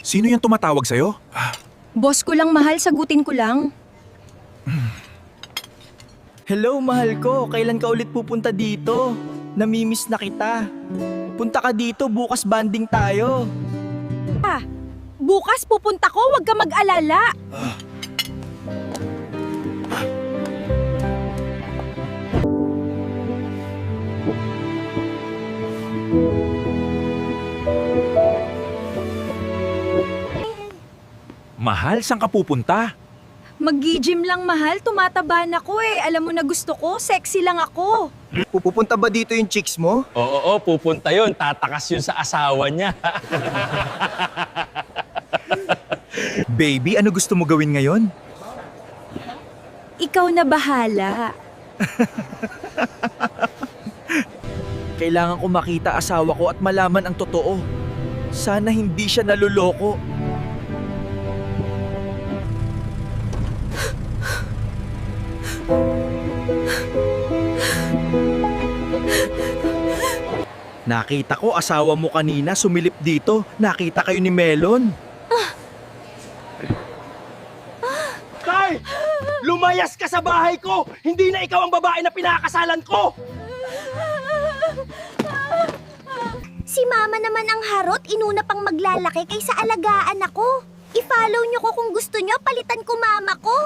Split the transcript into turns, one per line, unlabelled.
Sino yung tumatawag sa'yo?
Boss ko lang, mahal. Sagutin ko lang.
Hello, mahal ko. Kailan ka ulit pupunta dito? Namimiss na kita. Punta ka dito, bukas banding tayo.
Bukas pupunta ko, huwag ka mag-alala.
Mahal, saan ka pupunta?
Mag-gym lang, mahal. Tumataba na ko eh. Alam mo na gusto ko, sexy lang ako.
Pupunta ba dito yung chicks mo?
Oo, pupunta yun. Tatakas yun sa asawa niya.
Baby, ano gusto mo gawin ngayon?
Ikaw na bahala.
Kailangan ko makita asawa ko at malaman ang totoo. Sana hindi siya naluloko. Nakita ko asawa mo kanina sumilip dito. Nakita kayo ni Melon. Tay! Lumayas ka sa bahay ko! Hindi na ikaw ang babae na pinakasalan ko!
Si Mama naman ang harot, inuna pang maglalaki kaysa alagaan ako. I-follow niyo ko kung gusto niyo, palitan ko Mama ko.